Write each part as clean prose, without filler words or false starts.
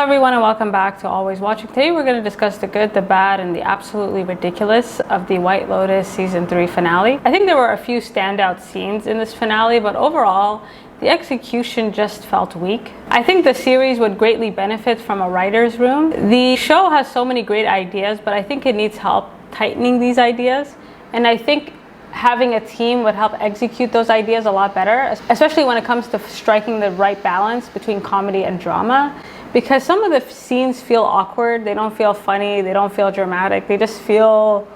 Hello everyone and welcome back to Always Watching. Today we're going to discuss the good, the bad, and the absolutely ridiculous of the White Lotus Season 3 finale. I think there were a few standout scenes in this finale, but overall, the execution just felt weak. I think the series would greatly benefit from a writer's room. The show has so many great ideas, but I think it needs help tightening these ideas. And I think having a team would help execute those ideas a lot better, especially when it comes to striking the right balance between comedy and drama. Because some of the scenes feel awkward, they don't feel funny, they don't feel dramatic, they just feel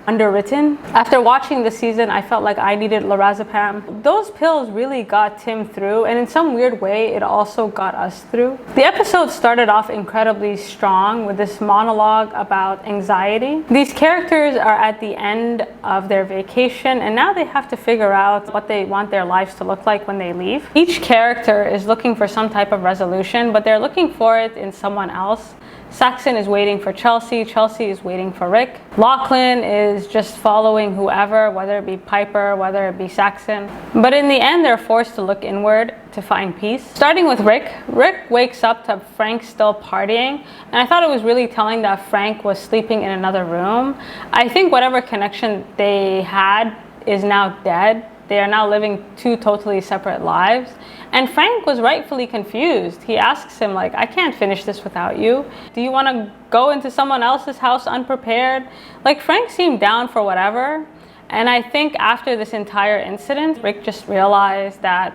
underwritten. After watching the season, I felt like I needed lorazepam. Those pills really got Tim through, and in some weird way, it also got us through. The episode started off incredibly strong with this monologue about anxiety. These characters are at the end of their vacation, and now they have to figure out what they want their lives to look like when they leave. Each character is looking for some type of resolution, but they're looking for it in someone else. Saxon is waiting for Chelsea. Chelsea is waiting for Rick. Lachlan is just following whoever, whether it be Piper, whether it be Saxon. But in the end, they're forced to look inward to find peace. Starting with Rick. Rick wakes up to Frank still partying, and I thought it was really telling that Frank was sleeping in another room. I think whatever connection they had is now dead. They are now living two totally separate lives. And Frank was rightfully confused. He asks him, like, I can't finish this without you. Do you want to go into someone else's house unprepared? Like, Frank seemed down for whatever. And I think after this entire incident, Rick just realized that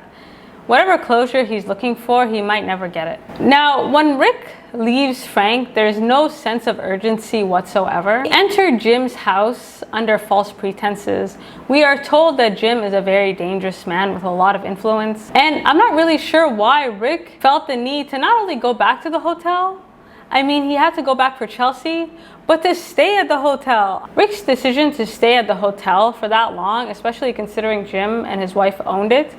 whatever closure he's looking for, he might never get it. Now, when Rick leaves Frank, there's no sense of urgency whatsoever. We enter Jim's house under false pretenses. We are told that Jim is a very dangerous man with a lot of influence. And I'm not really sure why Rick felt the need to not only go back to the hotel, I mean, he had to go back for Chelsea, but to stay at the hotel. Rick's decision to stay at the hotel for that long, especially considering Jim and his wife owned it,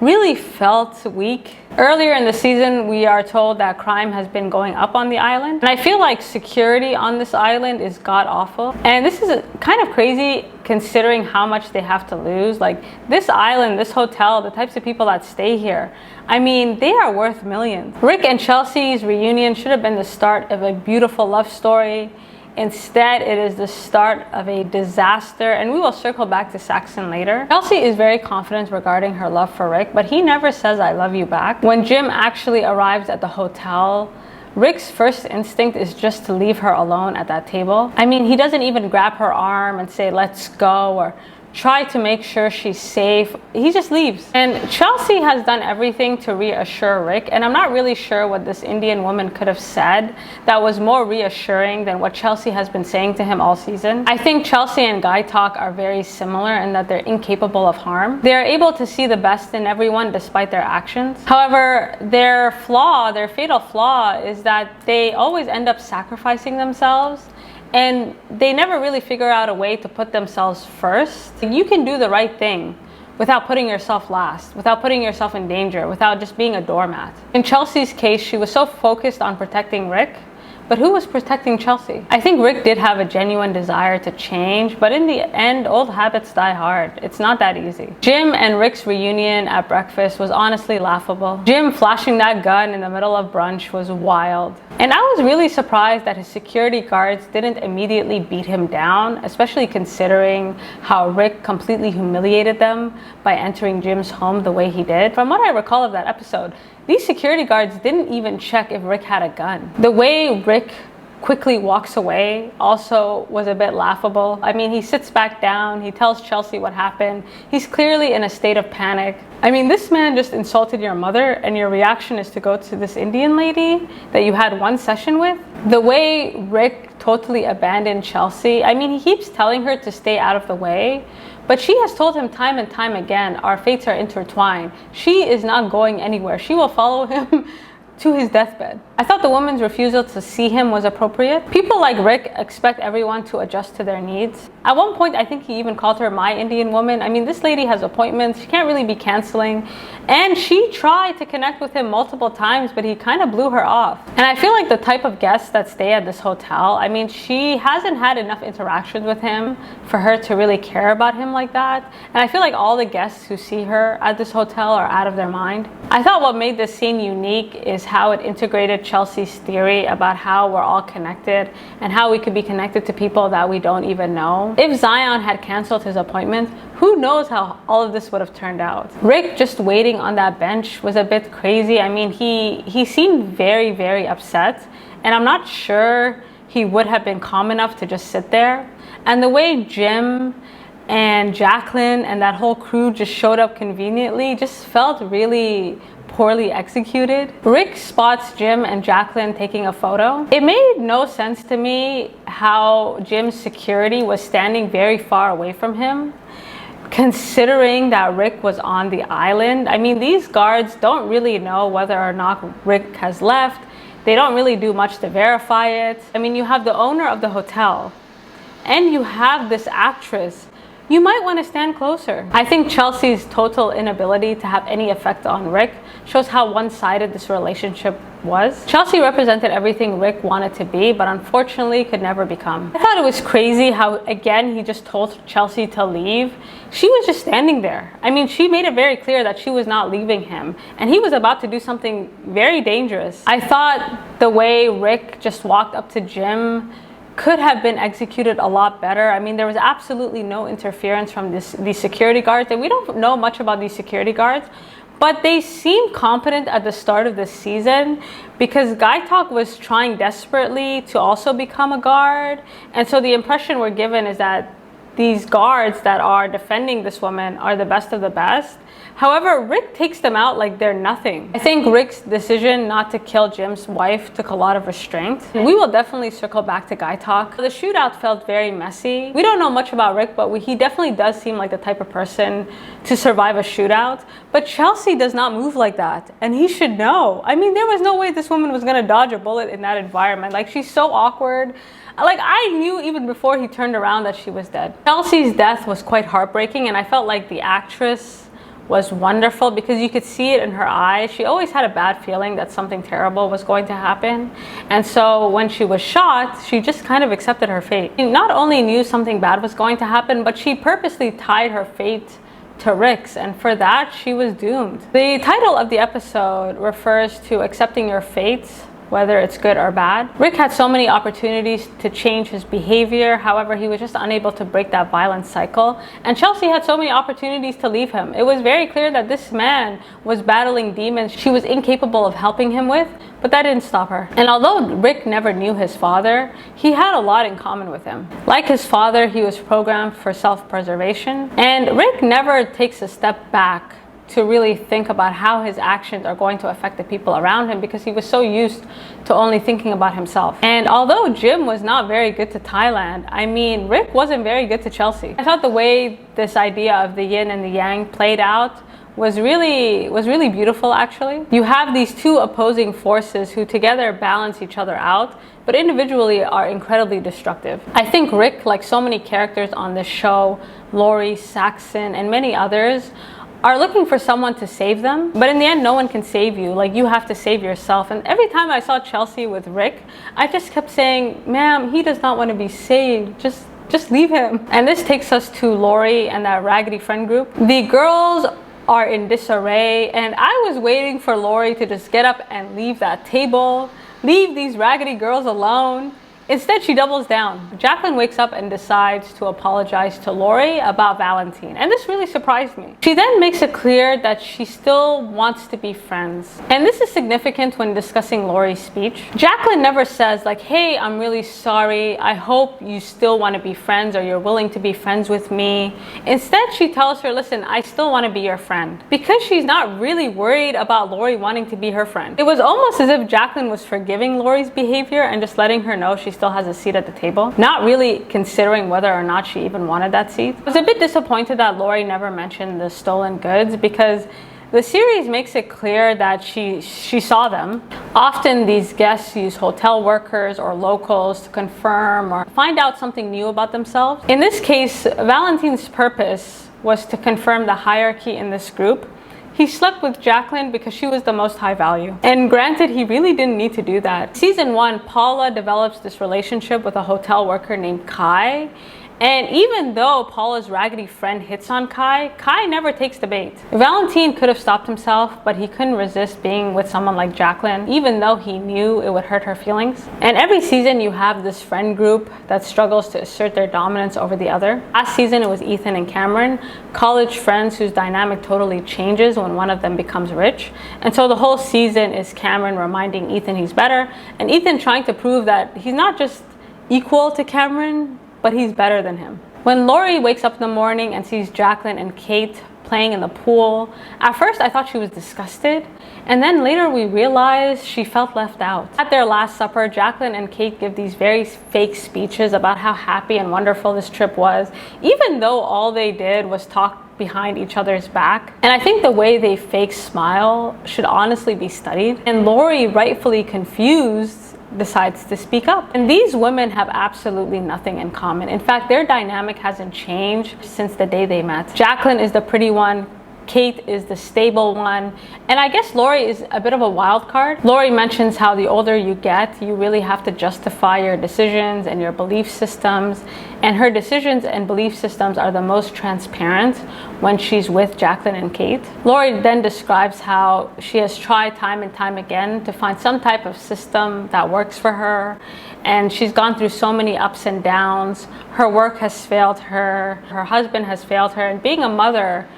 really felt weak. Earlier in the season, we are told that crime has been going up on the island. And I feel like security on this island is god-awful. And this is kind of crazy considering how much they have to lose. Like, this island, this hotel, the types of people that stay here, I mean, they are worth millions. Rick and Chelsea's reunion should have been the start of a beautiful love story. Instead, it is the start of a disaster, and we will circle back to Saxon later. Chelsea is very confident regarding her love for Rick, but he never says I love you back. When Jim actually arrives at the hotel, Rick's first instinct is just to leave her alone at that table. I mean, he doesn't even grab her arm and say, let's go, or try to make sure she's safe. He just leaves. And Chelsea has done everything to reassure Rick, and I'm not really sure what this Indian woman could have said that was more reassuring than what Chelsea has been saying to him all season. I think Chelsea and Guy Talk are very similar in that they're incapable of harm. They're able to see the best in everyone despite their actions. However, their fatal flaw is that they always end up sacrificing themselves, and they never really figure out a way to put themselves first. You can do the right thing without putting yourself last, without putting yourself in danger, without just being a doormat. In Chelsea's case, she was so focused on protecting Rick, but who was protecting Chelsea? I think Rick did have a genuine desire to change, but in the end, old habits die hard. It's not that easy. Jim and Rick's reunion at breakfast was honestly laughable. Jim flashing that gun in the middle of brunch was wild. And I was really surprised that his security guards didn't immediately beat him down, especially considering how Rick completely humiliated them by entering Jim's home the way he did. From what I recall of that episode, these security guards didn't even check if Rick had a gun. The way Rick quickly walks away also was a bit laughable. I mean, he sits back down, he tells Chelsea what happened. He's clearly in a state of panic. I mean, this man just insulted your mother, and your reaction is to go to this Indian lady that you had one session with? The way Rick totally abandoned Chelsea, I mean, he keeps telling her to stay out of the way, but she has told him time and time again, our fates are intertwined. She is not going anywhere. She will follow him to his deathbed. I thought the woman's refusal to see him was appropriate. People like Rick expect everyone to adjust to their needs. At one point, I think he even called her my Indian woman. I mean, this lady has appointments. She can't really be canceling. And she tried to connect with him multiple times, but he kind of blew her off. And I feel like the type of guests that stay at this hotel, I mean, she hasn't had enough interactions with him for her to really care about him like that. And I feel like all the guests who see her at this hotel are out of their mind. I thought what made this scene unique is is how it integrated Chelsea's theory about how we're all connected and how we could be connected to people that we don't even know. If Zion had canceled his appointment, who knows how all of this would have turned out. Rick just waiting on that bench was a bit crazy. I mean, he seemed very, very upset, and I'm not sure he would have been calm enough to just sit there. And the way Jim and Jaclyn and that whole crew just showed up conveniently just felt really poorly executed. Rick spots Jim and Jaclyn taking a photo. It made no sense to me how Jim's security was standing very far away from him, considering that Rick was on the island. I mean, these guards don't really know whether or not Rick has left. They don't really do much to verify it. I mean, you have the owner of the hotel and you have this actress. You might want to stand closer. I think Chelsea's total inability to have any effect on Rick shows how one-sided this relationship was. Chelsea represented everything Rick wanted to be, but unfortunately could never become. I thought it was crazy how, again, he just told Chelsea to leave. She was just standing there. I mean, she made it very clear that she was not leaving him, and he was about to do something very dangerous. I thought the way Rick just walked up to Jim could have been executed a lot better. I mean, there was absolutely no interference from these security guards, and we don't know much about these security guards, but they seemed competent at the start of the season because Guy Talk was trying desperately to also become a guard. And so the impression we're given is that these guards that are defending this woman are the best of the best. However, Rick takes them out like they're nothing. I think Rick's decision not to kill Jim's wife took a lot of restraint. We will definitely circle back to Guy Talk. The shootout felt very messy. We don't know much about Rick, but he definitely does seem like the type of person to survive a shootout. But Chelsea does not move like that, and he should know. I mean, there was no way this woman was gonna dodge a bullet in that environment. Like, she's so awkward. Like, I knew even before he turned around that she was dead. Chelsea's death was quite heartbreaking, and I felt like the actress was wonderful because you could see it in her eyes. She always had a bad feeling that something terrible was going to happen. And so when she was shot, she just kind of accepted her fate. She not only knew something bad was going to happen, but she purposely tied her fate to Rick's, and for that, she was doomed. The title of the episode refers to accepting your fate, whether it's good or bad. Rick had so many opportunities to change his behavior. However, he was just unable to break that violent cycle. And Chelsea had so many opportunities to leave him. It was very clear that this man was battling demons she was incapable of helping him with, but that didn't stop her. And although Rick never knew his father, he had a lot in common with him. Like his father, he was programmed for self-preservation. And Rick never takes a step back to really think about how his actions are going to affect the people around him because he was so used to only thinking about himself. And although Jim was not very good to Thailand, I mean, Rick wasn't very good to Chelsea. I thought the way this idea of the yin and the yang played out was really beautiful, actually. You have these two opposing forces who together balance each other out, but individually are incredibly destructive. I think Rick, like so many characters on this show, Laurie, Saxon, and many others, are looking for someone to save them, but in the end, no one can save you. Like, you have to save yourself. And every time I saw Chelsea with Rick, I just kept saying, ma'am, he does not want to be saved. Just leave him. And this takes us to Laurie and that raggedy friend group. The girls are in disarray, and I was waiting for Laurie to just get up and leave that table, leave these raggedy girls alone. Instead, she doubles down. Jaclyn wakes up and decides to apologize to Laurie about Valentine, and this really surprised me. She then makes it clear that she still wants to be friends. And this is significant when discussing Laurie's speech. Jaclyn never says, like, hey, I'm really sorry. I hope you still want to be friends or you're willing to be friends with me. Instead, she tells her, listen, I still want to be your friend. Because she's not really worried about Laurie wanting to be her friend. It was almost as if Jaclyn was forgiving Laurie's behavior and just letting her know she still has a seat at the table, not really considering whether or not she even wanted that seat. I was a bit disappointed that Laurie never mentioned the stolen goods because the series makes it clear that she saw them. Often these guests use hotel workers or locals to confirm or find out something new about themselves. In this case, Valentine's purpose was to confirm the hierarchy in this group. He slept with Jaclyn because she was the most high value. And granted, he really didn't need to do that. Season 1, Paula develops this relationship with a hotel worker named Kai. And even though Paula's raggedy friend hits on Kai, Kai never takes the bait. Valentine could have stopped himself, but he couldn't resist being with someone like Jaclyn, even though he knew it would hurt her feelings. And every season you have this friend group that struggles to assert their dominance over the other. Last season it was Ethan and Cameron, college friends whose dynamic totally changes when one of them becomes rich. And so the whole season is Cameron reminding Ethan he's better, and Ethan trying to prove that he's not just equal to Cameron, but he's better than him. When Laurie wakes up in the morning and sees Jaclyn and Kate playing in the pool, at first I thought she was disgusted, and then later we realized she felt left out. At their last supper, Jaclyn and Kate give these very fake speeches about how happy and wonderful this trip was, even though all they did was talk behind each other's back. And I think the way they fake smile should honestly be studied. And Laurie, rightfully confused, decides to speak up. And these women have absolutely nothing in common. In fact, their dynamic hasn't changed since the day they met. Jaclyn is the pretty one, Kate is the stable one, and I guess Laurie is a bit of a wild card. Laurie mentions how the older you get, you really have to justify your decisions and your belief systems, and her decisions and belief systems are the most transparent when she's with Jaclyn and Kate. Laurie then describes how she has tried time and time again to find some type of system that works for her, and she's gone through so many ups and downs. Her work has failed her, her husband has failed her, and being a mother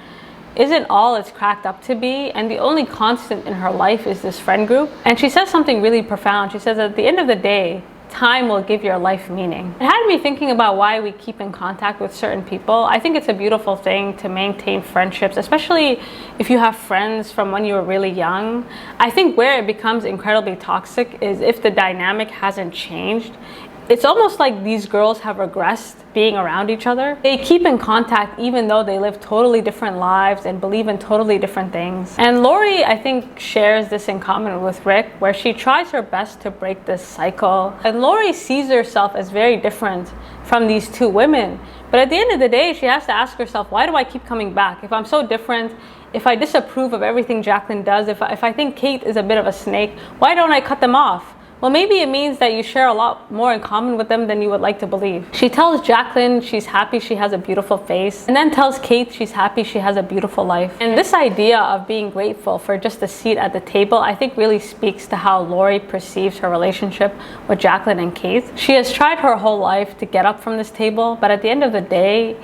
isn't all it's cracked up to be, and the only constant in her life is this friend group. And she says something really profound. She says, at the end of the day, time will give your life meaning. It had me thinking about why we keep in contact with certain people. I think it's a beautiful thing to maintain friendships, especially if you have friends from when you were really young. I think where it becomes incredibly toxic is if the dynamic hasn't changed. It's almost like these girls have regressed being around each other. They keep in contact even though they live totally different lives and believe in totally different things. And Laurie, I think, shares this in common with Rick, where she tries her best to break this cycle. And Laurie sees herself as very different from these two women. But at the end of the day, she has to ask herself, why do I keep coming back? If I'm so different, if I disapprove of everything Jaclyn does, if I think Kate is a bit of a snake, why don't I cut them off? Well, maybe it means that you share a lot more in common with them than you would like to believe. She tells Jaclyn she's happy she has a beautiful face, and then tells Kate she's happy she has a beautiful life. And this idea of being grateful for just a seat at the table, I think really speaks to how Laurie perceives her relationship with Jaclyn and Kate. She has tried her whole life to get up from this table, but at the end of the day,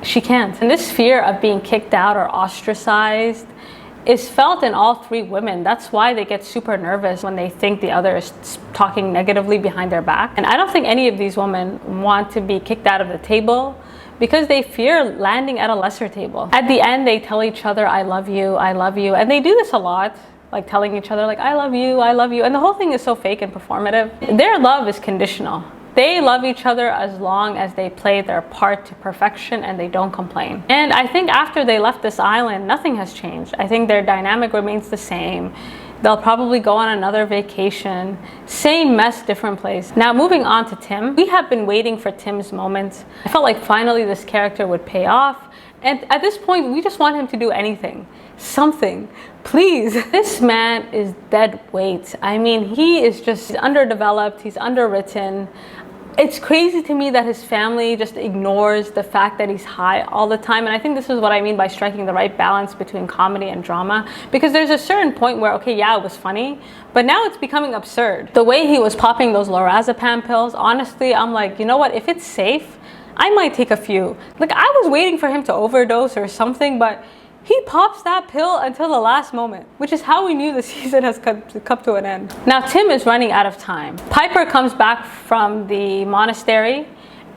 she can't. And this fear of being kicked out or ostracized is felt in all three women. That's why they get super nervous when they think the other is talking negatively behind their back. And I don't think any of these women want to be kicked out of the table because they fear landing at a lesser table. At the end, they tell each other, I love you, I love you. And they do this a lot, like telling each other, like, I love you, I love you. And the whole thing is so fake and performative. Their love is conditional. They love each other as long as they play their part to perfection and they don't complain. And I think after they left this island, nothing has changed. I think their dynamic remains the same. They'll probably go on another vacation. Same mess, different place. Now moving on to Tim. We have been waiting for Tim's moment. I felt like finally this character would pay off. And at this point, we just want him to do anything. Something. Please. This man is dead weight. I mean, he is just underdeveloped. He's underwritten. It's crazy to me that his family just ignores the fact that he's high all the time. And I think this is what I mean by striking the right balance between comedy and drama. Because there's a certain point where, okay, yeah, it was funny, but now it's becoming absurd. The way he was popping those lorazepam pills, honestly, I'm like, you know what? If it's safe, I might take a few. Like, I was waiting for him to overdose or something, but he pops that pill until the last moment, which is how we knew the season has come to an end. Now, Tim is running out of time. Piper comes back from the monastery,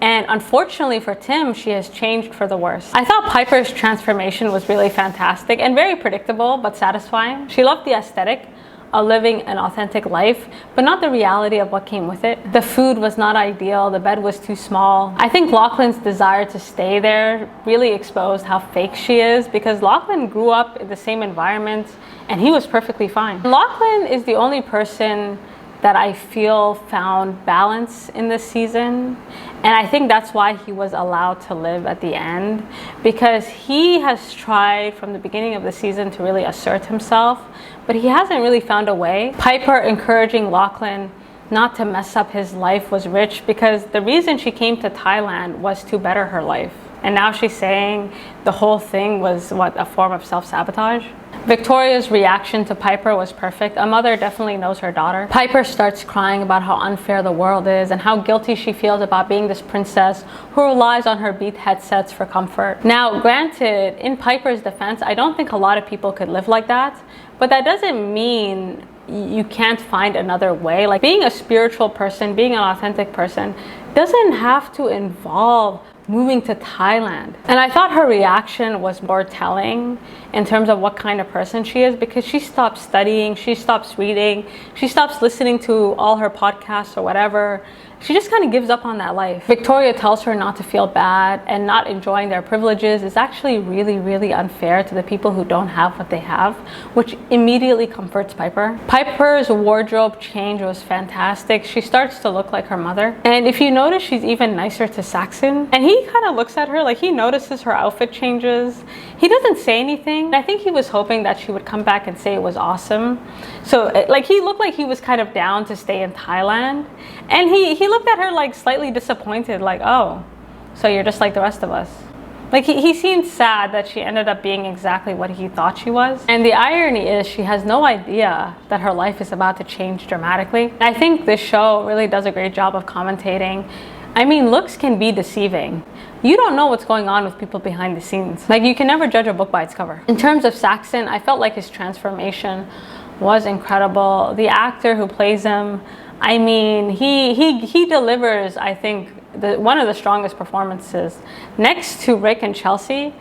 and unfortunately for Tim, she has changed for the worse. I thought Piper's transformation was really fantastic and very predictable, but satisfying. She loved the aesthetic of living an authentic life, but not the reality of what came with it. The food was not ideal, the bed was too small. I think Lachlan's desire to stay there really exposed how fake she is, because Lachlan grew up in the same environment and he was perfectly fine. Lachlan is the only person that I feel found balance in this season. And I think that's why he was allowed to live at the end, because he has tried from the beginning of the season to really assert himself, but he hasn't really found a way. Piper encouraging Lachlan not to mess up his life was rich, because the reason she came to Thailand was to better her life. And now she's saying the whole thing was what, a form of self-sabotage? Victoria's reaction to Piper was perfect. A mother definitely knows her daughter. Piper starts crying about how unfair the world is and how guilty she feels about being this princess who relies on her Beat headsets for comfort. Now, granted, in Piper's defense, I don't think a lot of people could live like that, but that doesn't mean you can't find another way. Like, being a spiritual person, being an authentic person, doesn't have to involve moving to Thailand. And I thought her reaction was more telling in terms of what kind of person she is, because she stops studying, she stops reading, she stops listening to all her podcasts or whatever. She just kind of gives up on that life. Victoria tells her not to feel bad, and not enjoying their privileges is actually really, really unfair to the people who don't have what they have, which immediately comforts Piper. Piper's wardrobe change was fantastic. She starts to look like her mother. And if you notice, she's even nicer to Saxon. And he kind of looks at her like he notices her outfit changes. He doesn't say anything. I think he was hoping that she would come back and say it was awesome. So like, he looked like he was kind of down to stay in Thailand. And he looked at her like slightly disappointed, like, oh, so you're just like the rest of us. Like, he seemed sad that she ended up being exactly what he thought she was. And the irony is, she has no idea that her life is about to change dramatically. I think this show really does a great job of commentating. I mean, looks can be deceiving. You don't know what's going on with people behind the scenes. Like, you can never judge a book by its cover. In terms of Saxon, I felt like his transformation was incredible. The actor who plays him, I mean, he delivers, I think, one of the strongest performances. Next to Rick and Chelsea,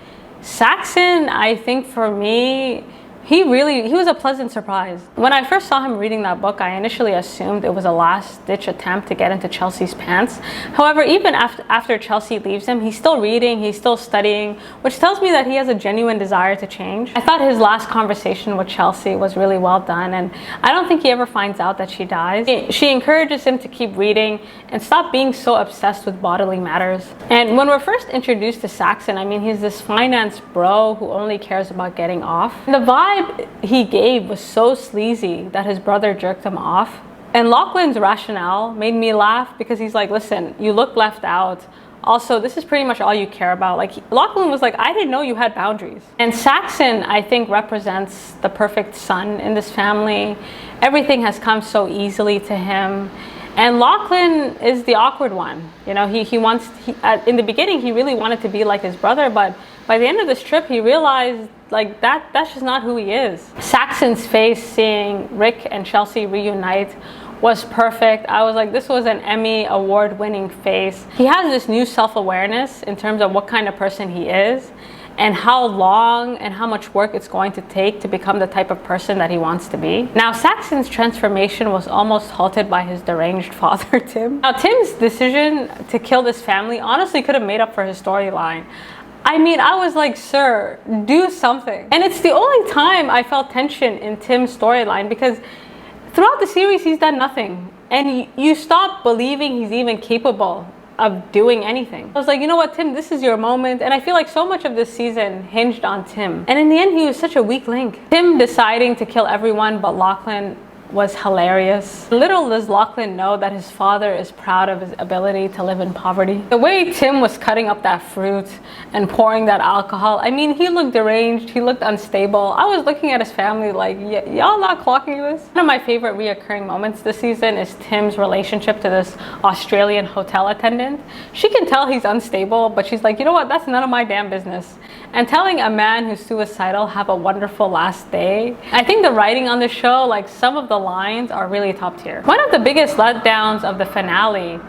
Saxon, I think for me, he was a pleasant surprise. When I first saw him reading that book, I initially assumed it was a last-ditch attempt to get into Chelsea's pants. However, even after Chelsea leaves him, he's still reading, he's still studying, which tells me that he has a genuine desire to change. I thought his last conversation with Chelsea was really well done, and I don't think he ever finds out that she dies. She encourages him to keep reading and stop being so obsessed with bodily matters. And when we're first introduced to Saxon, I mean, he's this finance bro who only cares about getting off. The vibe he gave was so sleazy that his brother jerked him off. And Lachlan's rationale made me laugh, because he's like, listen, you look left out. Also, this is pretty much all you care about. Like, Lachlan was like, I didn't know you had boundaries. And Saxon, I think, represents the perfect son in this family. Everything has come so easily to him. And Lachlan is the awkward one. You know, in the beginning, he really wanted to be like his brother, but by the end of this trip, he realized, like, that's just not who he is. Saxon's face seeing Rick and Chelsea reunite was perfect. I was like, this was an Emmy award-winning face. He has this new self-awareness in terms of what kind of person he is, and how long and how much work it's going to take to become the type of person that he wants to be. Now, Saxon's transformation was almost halted by his deranged father, Tim. Now, Tim's decision to kill this family honestly could have made up for his storyline. I mean, I was like, sir, do something. And it's the only time I felt tension in Tim's storyline, because throughout the series, he's done nothing. And you stop believing he's even capable of doing anything. I was like, you know what, Tim, this is your moment. And I feel like so much of this season hinged on Tim. And in the end, he was such a weak link. Tim deciding to kill everyone but Lachlan was hilarious. Little does Lachlan know that his father is proud of his ability to live in poverty. The way Tim was cutting up that fruit and pouring that alcohol, I mean, he looked deranged, he looked unstable. I was looking at his family like, y'all not clocking this? One of my favorite reoccurring moments this season is Tim's relationship to this Australian hotel attendant. She can tell he's unstable, but she's like, you know what, that's none of my damn business. And telling a man who's suicidal, have a wonderful last day. I think the writing on the show, like, some of the lines are really top tier. One of the biggest letdowns of the finale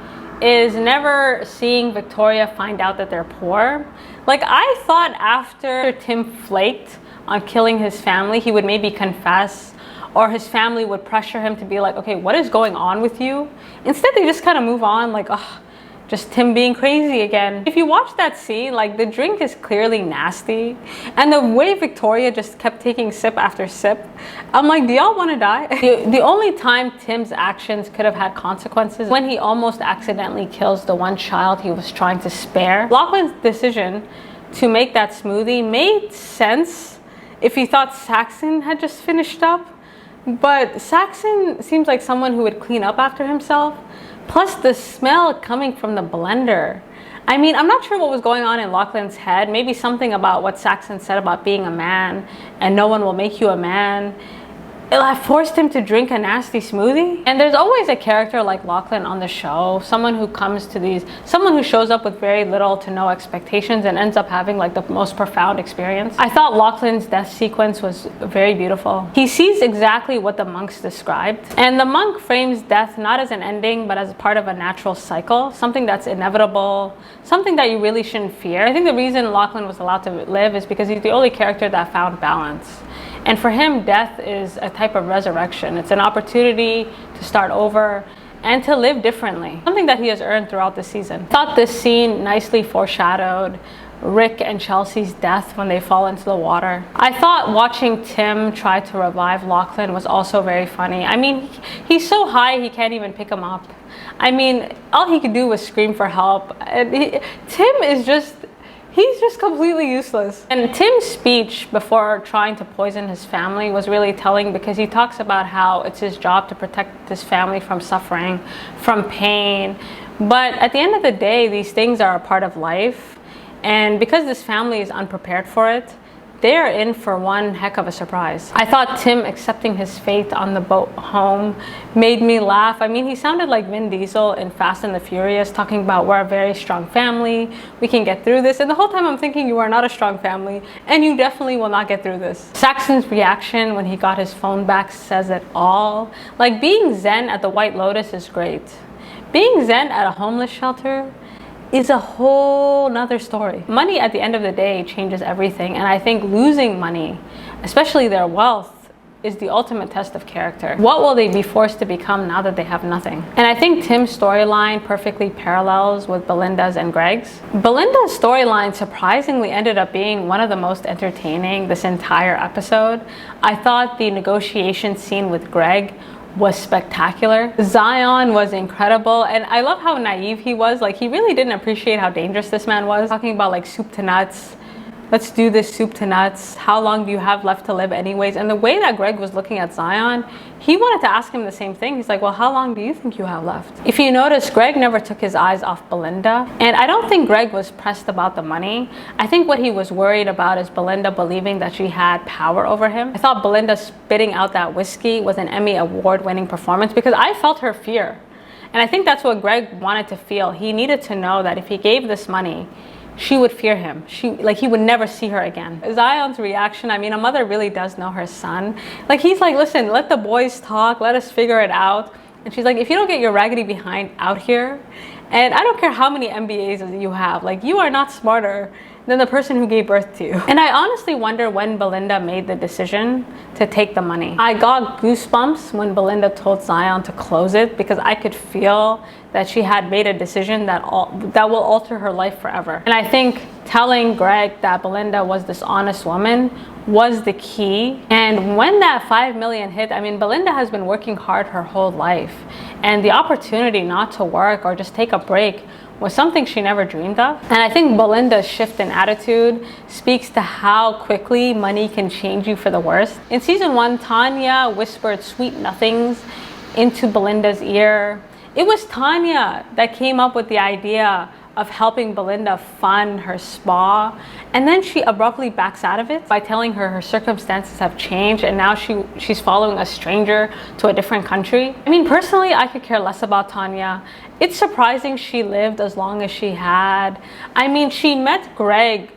is never seeing Victoria find out that they're poor. Like, I thought after Tim flaked on killing his family, he would maybe confess, or his family would pressure him to be like, okay, what is going on with you? Instead, they just kind of move on like, oh, just Tim being crazy again. If you watch that scene, like, the drink is clearly nasty. And the way Victoria just kept taking sip after sip, I'm like, do y'all want to die? The only time Tim's actions could have had consequences, when he almost accidentally kills the one child he was trying to spare. Lachlan's decision to make that smoothie made sense if he thought Saxon had just finished up. But Saxon seems like someone who would clean up after himself. Plus the smell coming from the blender. I mean, I'm not sure what was going on in Lachlan's head. Maybe something about what Saxon said about being a man and no one will make you a man. I forced him to drink a nasty smoothie. And there's always a character like Lachlan on the show, someone who shows up with very little to no expectations and ends up having like the most profound experience. I thought Lachlan's death sequence was very beautiful. He sees exactly what the monks described, and the monk frames death not as an ending but as part of a natural cycle, something that's inevitable, something that you really shouldn't fear. I think the reason Lachlan was allowed to live is because he's the only character that found balance. And for him, death is a type of resurrection. It's an opportunity to start over and to live differently, something that he has earned throughout the season. I thought this scene nicely foreshadowed Rick and Chelsea's death when they fall into the water. I thought watching Tim try to revive Lachlan was also very funny. I mean, he's so high he can't even pick him up. I mean, all he could do was scream for help. And Tim is just... he's just completely useless. And Tim's speech before trying to poison his family was really telling, because he talks about how it's his job to protect his family from suffering, from pain. But at the end of the day, these things are a part of life. And because this family is unprepared for it, they are in for one heck of a surprise. I thought Tim accepting his fate on the boat home made me laugh. I mean, he sounded like Vin Diesel in Fast and the Furious, talking about we're a very strong family, we can get through this. And the whole time I'm thinking, you are not a strong family and you definitely will not get through this. Saxon's reaction when he got his phone back says it all. Like, being zen at the White Lotus is great. Being zen at a homeless shelter is a whole nother story. Money at the end of the day changes everything, and I think losing money, especially their wealth, is the ultimate test of character. What will they be forced to become now that they have nothing? And I think Tim's storyline perfectly parallels with Belinda's and Greg's. Belinda's storyline surprisingly ended up being one of the most entertaining this entire episode. I thought the negotiation scene with Greg was spectacular. Zion was incredible, and I love how naive he was. Like, he really didn't appreciate how dangerous this man was. Talking about like soup to nuts, let's do this soup to nuts, how long do you have left to live anyways? And the way that Greg was looking at Zion, he wanted to ask him the same thing. He's like, well, how long do you think you have left? If you notice, Greg never took his eyes off Belinda, and I don't think Greg was pressed about the money. I think what he was worried about is Belinda believing that she had power over him. I thought Belinda spitting out that whiskey was an Emmy award-winning performance, because I felt her fear. And I think that's what Greg wanted to feel. He needed to know that if he gave this money, she would fear him. He would never see her again. Zion's reaction, I mean, a mother really does know her son. Like, he's like, listen, let the boys talk, let us figure it out. And she's like, if you don't get your raggedy behind out here, and I don't care how many MBAs you have, like, you are not smarter than the person who gave birth to you. And I honestly wonder when Belinda made the decision to take the money. I got goosebumps when Belinda told Zion to close it, because I could feel that she had made a decision that will alter her life forever. And I think telling Greg that Belinda was this honest woman was the key. And when that 5 million hit, I mean, Belinda has been working hard her whole life, and the opportunity not to work or just take a break was something she never dreamed of. And I think Belinda's shift in attitude speaks to how quickly money can change you for the worst. In season 1, Tanya whispered sweet nothings into Belinda's ear. It was Tanya that came up with the idea of helping Belinda fund her spa, and then she abruptly backs out of it by telling her circumstances have changed and now she's following a stranger to a different country. I mean, personally, I could care less about Tanya. It's surprising she lived as long as she had. I mean, she met Greg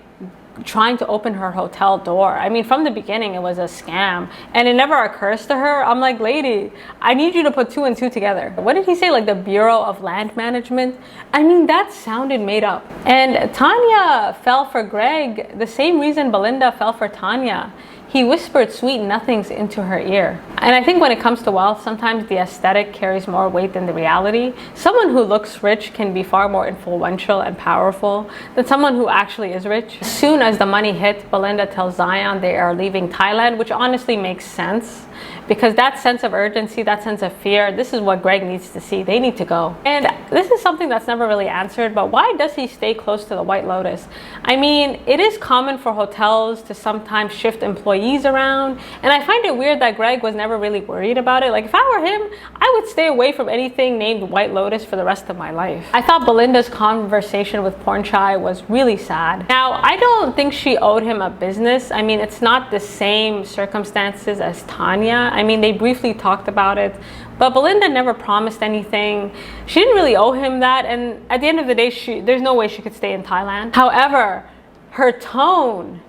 trying to open her hotel door. I mean, from the beginning it was a scam, and it never occurs to her. I'm like, lady, I need you to put 2 and 2 together. What did he say, like the Bureau of Land Management? I mean, that sounded made up. And Tanya fell for Greg the same reason Belinda fell for Tanya. He whispered sweet nothings into her ear. And I think when it comes to wealth, sometimes the aesthetic carries more weight than the reality. Someone who looks rich can be far more influential and powerful than someone who actually is rich. As soon as the money hit, Belinda tells Zion they are leaving Thailand, which honestly makes sense, because that sense of urgency, that sense of fear, this is what Greg needs to see. They need to go. And this is something that's never really answered, but why does he stay close to the White Lotus? I mean, it is common for hotels to sometimes shift employees around, and I find it weird that Greg was never really worried about it. Like, if I were him, I would stay away from anything named White Lotus for the rest of my life. I thought Belinda's conversation with Pornchai was really sad. Now, I don't think she owed him a business. I mean, it's not the same circumstances as Tanya. I mean, they briefly talked about it, but Belinda never promised anything. She didn't really owe him that, and at the end of the day, there's no way she could stay in Thailand. However, her tone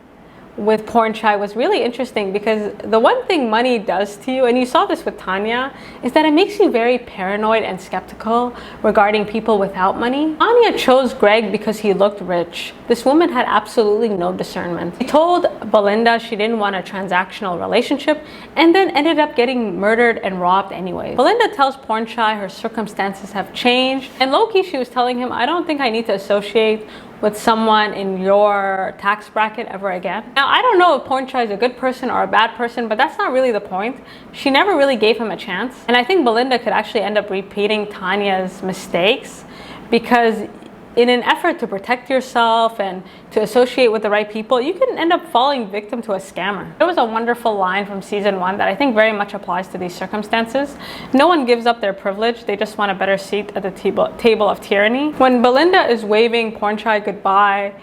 with Pornchai was really interesting, because the one thing money does to you, and you saw this with Tanya, is that it makes you very paranoid and skeptical regarding people without money. Tanya chose Greg because he looked rich. This woman had absolutely no discernment. She told Belinda she didn't want a transactional relationship, and then ended up getting murdered and robbed anyway. Belinda tells Pornchai her circumstances have changed, and low-key she was telling him, I don't think I need to associate with someone in your tax bracket ever again. Now, I don't know if Pornchai is a good person or a bad person, but that's not really the point. She never really gave him a chance. And I think Belinda could actually end up repeating Tanya's mistakes, because in an effort to protect yourself and to associate with the right people, you can end up falling victim to a scammer. There was a wonderful line from season 1 that I think very much applies to these circumstances. No one gives up their privilege, they just want a better seat at the table of tyranny. When Belinda is waving Pornchai goodbye,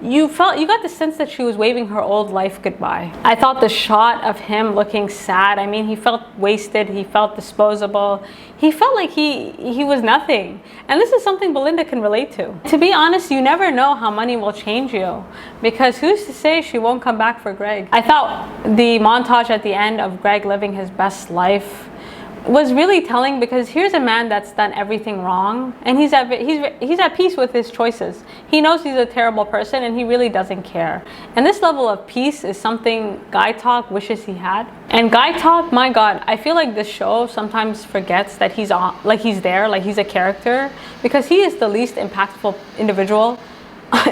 you got the sense that she was waving her old life goodbye. I thought the shot of him looking sad, I mean, he felt wasted, he felt disposable, he felt like he was nothing. And this is something Belinda can relate to. To be honest, you never know how money will change you, because who's to say she won't come back for Greg? I thought the montage at the end of Greg living his best life was really telling, because here's a man that's done everything wrong, and he's at peace with his choices. He knows he's a terrible person, and he really doesn't care. And this level of peace is something Guy Talk wishes he had. And Guy Talk, my God, I feel like this show sometimes forgets that he's there, like he's a character, because he is the least impactful individual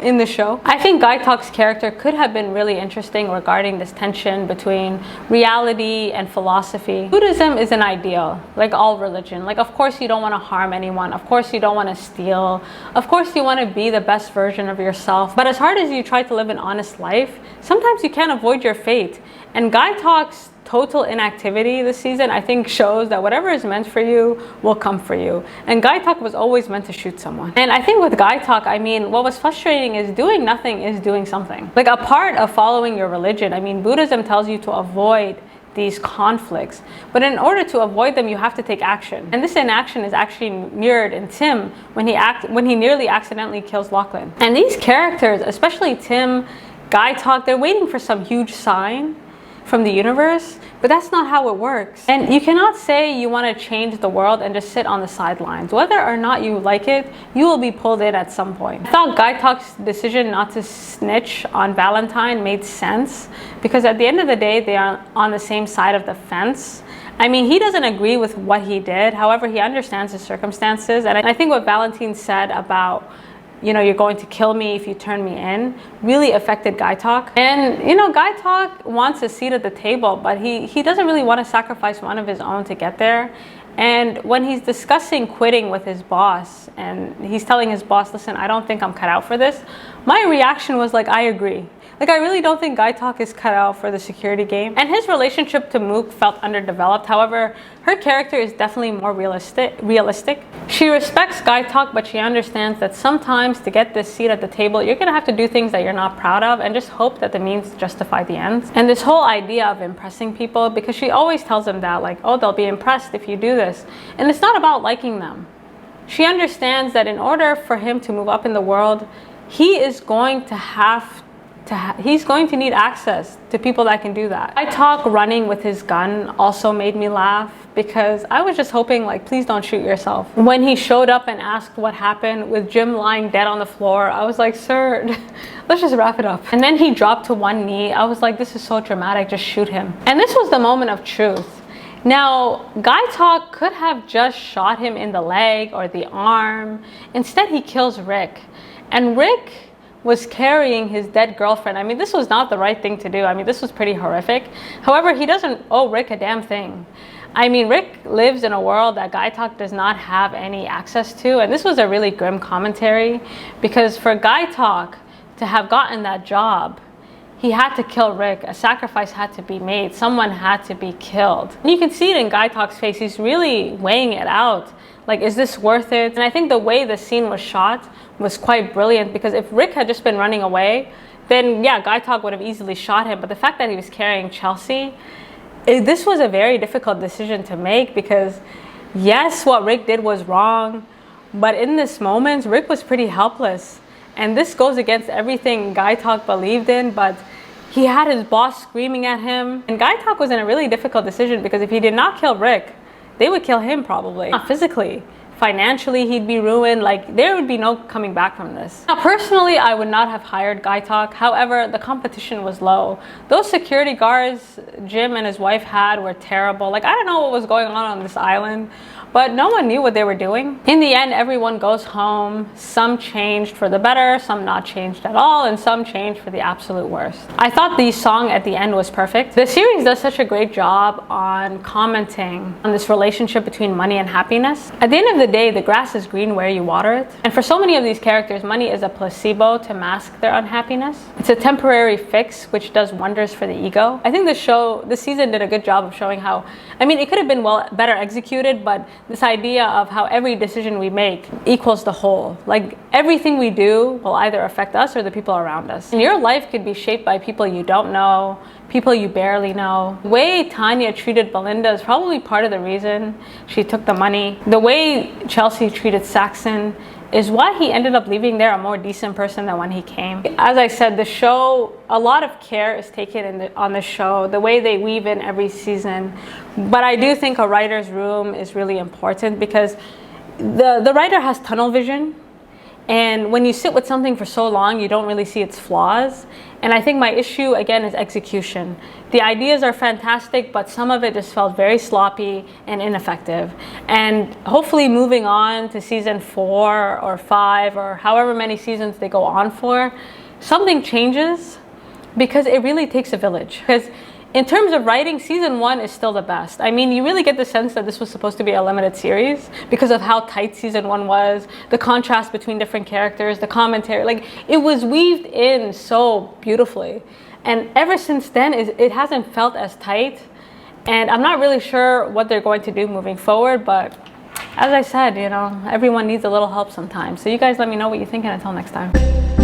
in the show. I think Guy Talk's character could have been really interesting regarding this tension between reality and philosophy. Buddhism is an ideal, like all religion. Like, of course you don't want to harm anyone, of course you don't want to steal, of course you want to be the best version of yourself. But as hard as you try to live an honest life, sometimes you can't avoid your fate. And Guy Talk's total inactivity this season, I think, shows that whatever is meant for you will come for you. And Guy Talk was always meant to shoot someone. And I think with Guy Talk, I mean, what was frustrating is doing nothing is doing something. Like, a part of following your religion, I mean, Buddhism tells you to avoid these conflicts, but in order to avoid them, you have to take action. And this inaction is actually mirrored in Tim when he nearly accidentally kills Lachlan. And these characters, especially Tim, Guy Talk, they're waiting for some huge sign from the universe, but that's not how it works. And you cannot say you want to change the world and just sit on the sidelines. Whether or not you like it, you will be pulled in at some point. I thought Guy Talk's decision not to snitch on Valentine made sense, because at the end of the day, they are on the same side of the fence. I mean, he doesn't agree with what he did. However, he understands his circumstances. And I think what Valentine said about, you know, you're going to kill me if you turn me in, really affected Guy Talk. And, you know, Guy Talk wants a seat at the table, but he doesn't really want to sacrifice one of his own to get there. And when he's discussing quitting with his boss, and he's telling his boss, listen, I don't think I'm cut out for this, my reaction was like, I agree. Like, I really don't think Guy Talk is cut out for the security game. And his relationship to Mook felt underdeveloped. However, her character is definitely more realistic. She respects Guy Talk, but she understands that sometimes to get this seat at the table, you're gonna have to do things that you're not proud of, and just hope that the means justify the ends. And this whole idea of impressing people, because she always tells them that, like, oh, they'll be impressed if you do this. And it's not about liking them. She understands that in order for him to move up in the world, he is going to he's going to need access to people that can do that. Guy Talk running with his gun also made me laugh, because I was just hoping, like, please don't shoot yourself. When he showed up and asked what happened with Jim lying dead on the floor, I was like, sir, let's just wrap it up. And then he dropped to one knee. I was like, this is so dramatic, just shoot him. And this was the moment of truth. Now, Guy Talk could have just shot him in the leg or the arm. Instead, he kills Rick. And Rick was carrying his dead girlfriend. I mean, this was not the right thing to do. I mean, this was pretty horrific. However, he doesn't owe Rick a damn thing. I mean, Rick lives in a world that Guy Talk does not have any access to. And this was a really grim commentary, because for Guy Talk to have gotten that job, he had to kill Rick. A sacrifice had to be made. Someone had to be killed. And you can see it in Guy Talk's face. He's really weighing it out. Like, is this worth it? And I think the way the scene was shot was quite brilliant, because if Rick had just been running away, then yeah, Guy Talk would have easily shot him. But the fact that he was carrying Chelsea, this was a very difficult decision to make, because yes, what Rick did was wrong, but in this moment, Rick was pretty helpless. And this goes against everything Guy Talk believed in, but he had his boss screaming at him. And Guy Talk was in a really difficult decision, because if he did not kill Rick, they would kill him probably. Not physically. Financially, he'd be ruined. Like, there would be no coming back from this. Now, personally, I would not have hired Guy Talk. However, the competition was low. Those security guards Jim and his wife had were terrible. Like, I don't know what was going on this island, but no one knew what they were doing. In the end, everyone goes home. Some changed for the better, some not changed at all, and some changed for the absolute worst. I thought the song at the end was perfect. The series does such a great job on commenting on this relationship between money and happiness. At the end of the day, the grass is green where you water it. And for so many of these characters, money is a placebo to mask their unhappiness. It's a temporary fix which does wonders for the ego. I think this season did a good job of showing how, I mean, it could have been better executed, but this idea of how every decision we make equals the whole. Like, everything we do will either affect us or the people around us. And your life could be shaped by people you don't know, people you barely know. The way Tanya treated Belinda is probably part of the reason she took the money. The way Chelsea treated Saxon is why he ended up leaving there a more decent person than when he came. As I said, the show, a lot of care is taken on the show, the way they weave in every season. But I do think a writer's room is really important, because the writer has tunnel vision. And when you sit with something for so long, you don't really see its flaws. And I think my issue, again, is execution. The ideas are fantastic, but some of it just felt very sloppy and ineffective. And hopefully moving on to season 4 or 5 or however many seasons they go on for, something changes, because it really takes a village. Because in terms of writing, season 1 is still the best. I mean, you really get the sense that this was supposed to be a limited series because of how tight season 1 was, the contrast between different characters, the commentary. Like, it was weaved in so beautifully. And ever since then, it hasn't felt as tight. And I'm not really sure what they're going to do moving forward, but as I said, you know, everyone needs a little help sometimes. So you guys let me know what you think, and until next time.